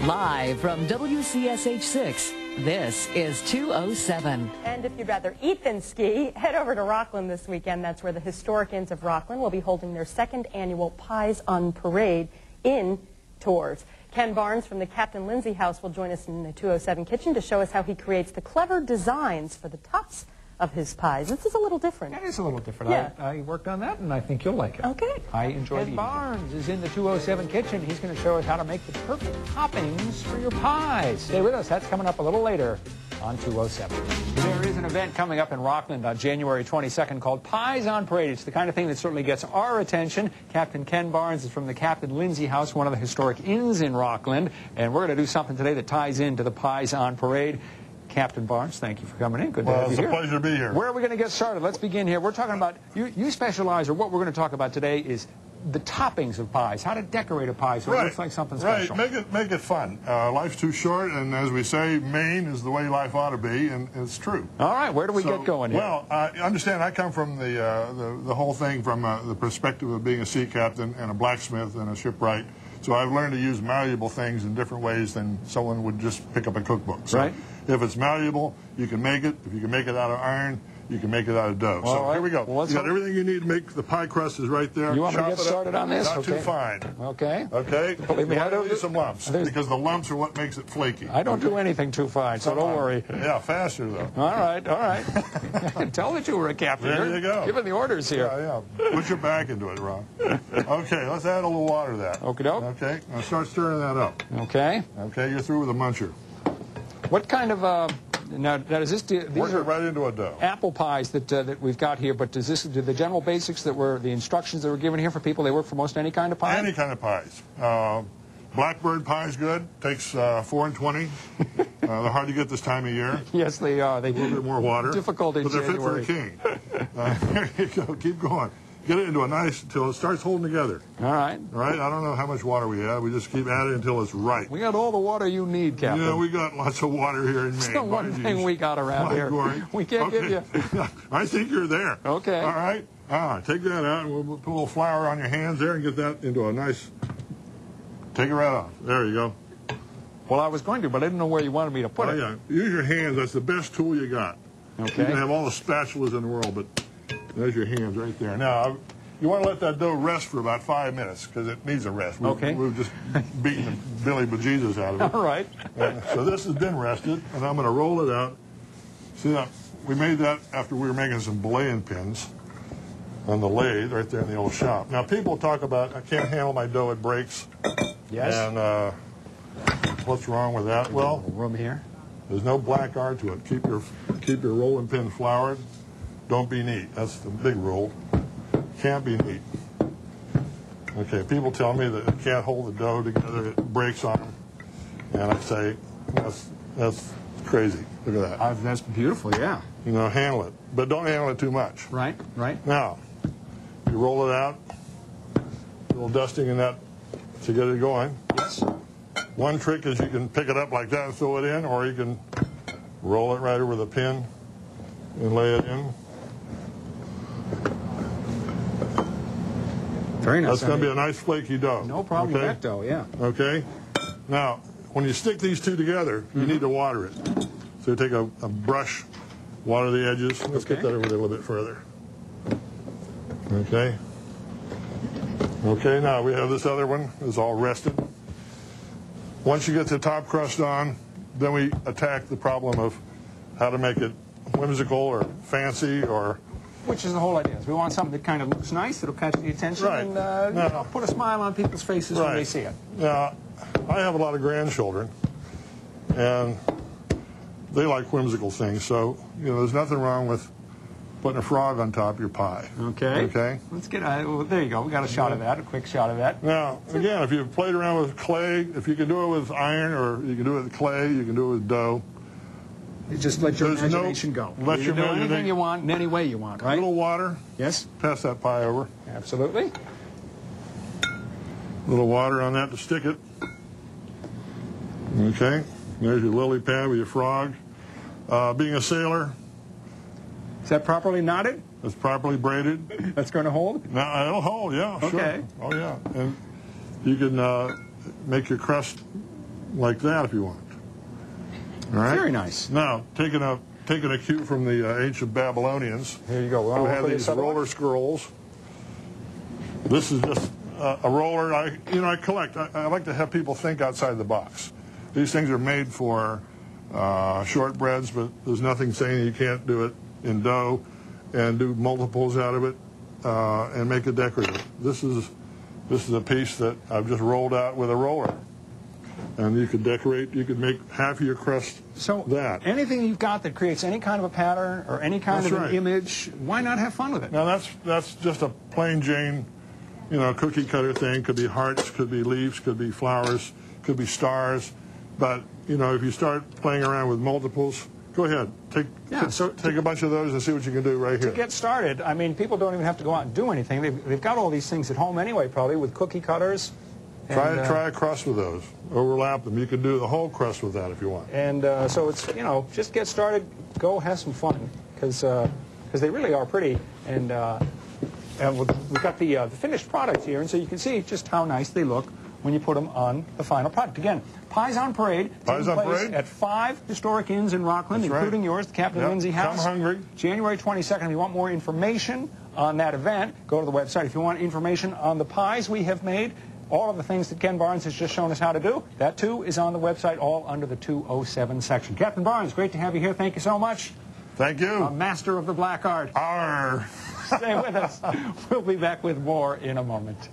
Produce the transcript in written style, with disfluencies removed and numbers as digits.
Live from WCSH 6, this is 207. And if you'd rather eat than ski, head over to Rockland this weekend. That's where the historic Inns of Rockland will be holding their second annual Pies on Parade Inn tours. Ken Barnes from the Captain Lindsey House will join us in the 207 kitchen to show us how he creates the clever designs for the tops of his pies. This is a little different. That is a little different. Yeah. I worked on that, and I think you'll like it. Okay. I enjoyed it. Ken Barnes is in the 207 kitchen. He's going to show us how to make the perfect toppings for your pies. Stay with us. That's coming up a little later on 207. There is an event coming up in Rockland on January 22nd called Pies on Parade. It's the kind of thing that certainly gets our attention. Captain Ken Barnes is from the Captain Lindsey House, one of the historic inns in Rockland, and we're going to do something today that ties into the Pies on Parade. Captain Barnes, thank you for coming in. Good to have you here. It's a pleasure to be here. Where are we going to get started? Let's begin here. We're talking about, you specialize, or what we're going to talk about today is the toppings of pies, how to decorate a pie so it looks like something special. Right, make it fun. Life's too short, and as we say, Maine is the way life ought to be, and it's true. All right, where do we get going here? Well, understand, I come from the whole thing from the perspective of being a sea captain and a blacksmith and a shipwright. So I've learned to use malleable things in different ways than someone would just pick up a cookbook. So right. If it's malleable, you can make it. If you can make it out of iron, you can make it out of dough. So here we go. Well, you got everything you need to make the pie crust is right there. You want me to get started on this? Not too fine. Okay. Okay? Believe me, I don't do some lumps, because the lumps are what makes it flaky. I don't do anything too fine, so don't worry. Yeah, faster though. All right, all right. I can tell that you were a captain. There you go. Giving the orders here. Yeah. Put your back into it, Ron. Okay, let's add a little water to that. Okie doke. Okay, now start stirring that up. Okay. Okay, you're through with the muncher. What kind of now is this? These Work are it right into a dough. Apple pies that we've got here, but do the general basics that were the instructions that were given here for people? They work for most any kind of pie. Any kind of pies. Blackbird pie is good. Takes 4 and 20. They're hard to get this time of year. Yes, they are. They a little bit more water. Difficult in January. But they're fit for the king. Here you go. Keep going. Get it into a nice, until it starts holding together. All right. All right? I don't know how much water we have. We just keep adding until it's right. We got all the water you need, Captain. Yeah, we got lots of water here in Maine. It's the one thing we got around here. We can't give you. I think you're there. Okay. All right. Take that out, and we'll put a little flour on your hands there and get that into a nice... Take it right off. There you go. Well, I was going to, but I didn't know where you wanted me to put it. Yeah. Use your hands. That's the best tool you got. Okay. You can have all the spatulas in the world, but there's your hands right there. Now, you want to let that dough rest for about 5 minutes, because it needs a rest. We've just beaten the Billy bejesus out of it. All right. So this has been rested, and I'm going to roll it out. See that? We made that after we were making some belaying pins on the lathe right there in the old shop. Now, people talk about, I can't handle my dough, it breaks. Yes. And what's wrong with that? Well, room here. There's no black art to it. Keep your rolling pin floured. Don't be neat. That's the big rule. Can't be neat. Okay, people tell me that it can't hold the dough together. It breaks on them. And I say, that's crazy. Look at that. That's beautiful, yeah. You know, handle it. But don't handle it too much. Right, right. Now, you roll it out. A little dusting in that to get it going. Yes. One trick is you can pick it up like that and throw it in, or you can roll it right over the pin and lay it in. Very nice. That's going to be a nice flaky dough. No problem with that dough, yeah. Okay. Now, when you stick these two together, you need to water it. So you take a brush, water the edges. Let's get that over there a little bit further. Okay. Okay, now we have this other one. It's all rested. Once you get the top crust on, then we attack the problem of how to make it whimsical or fancy or... Which is the whole idea. We want something that kind of looks nice, that'll catch the attention, right. And you know, put a smile on people's faces when they see it. Now, I have a lot of grandchildren, and they like whimsical things, so you know, there's nothing wrong with putting a frog on top of your pie. Okay. Okay. Let's get. Well, there you go. We got a shot of that. A quick shot of that. Now, again, if you've played around with clay, if you can do it with iron, or you can do it with clay, you can do it with dough. You just let your imagination go. Let your do anything you want, in any way you want, right? A little water. Yes. Pass that pie over. Absolutely. A little water on that to stick it. Okay. There's your lily pad with your frog. Being a sailor. Is that properly knotted? It's properly braided. That's going to hold? Now, it'll hold, yeah, sure. Okay. Oh, yeah. And you can make your crust like that if you want. All right? Very nice. Now, taking a cue from the ancient Babylonians, Here you go. we have these roller scrolls. This is just a roller. I collect. I like to have people think outside the box. These things are made for shortbreads, but there's nothing saying you can't do it in dough and do multiples out of it and make it decorative. This is a piece that I've just rolled out with a roller. And you could decorate, you could make half of your crust that. Anything you've got that creates any kind of a pattern or any kind of an image, why not have fun with it? Now that's just a plain Jane, cookie cutter thing. Could be hearts, could be leaves, could be flowers, could be stars. But, if you start playing around with multiples, go ahead. Take a bunch of those and see what you can do right here. To get started, I mean, people don't even have to go out and do anything. They've got all these things at home anyway, probably, with cookie cutters. Try a crust with those. Overlap them. You can do the whole crust with that if you want. And so it's, just get started, go have some fun, because they really are pretty. And we've got the finished product here, and so you can see just how nice they look when you put them on the final product. Again, Pies on Parade taking place at 5 historic inns in Rockland, including yours, the Captain Lindsey House. Come hungry. January 22nd. If you want more information on that event, go to the website. If you want information on the pies we have made, all of the things that Ken Barnes has just shown us how to do, that too is on the website, all under the 207 section. Captain Barnes, great to have you here. Thank you so much. Thank you. A master of the black art. Arr. Stay with us. We'll be back with more in a moment.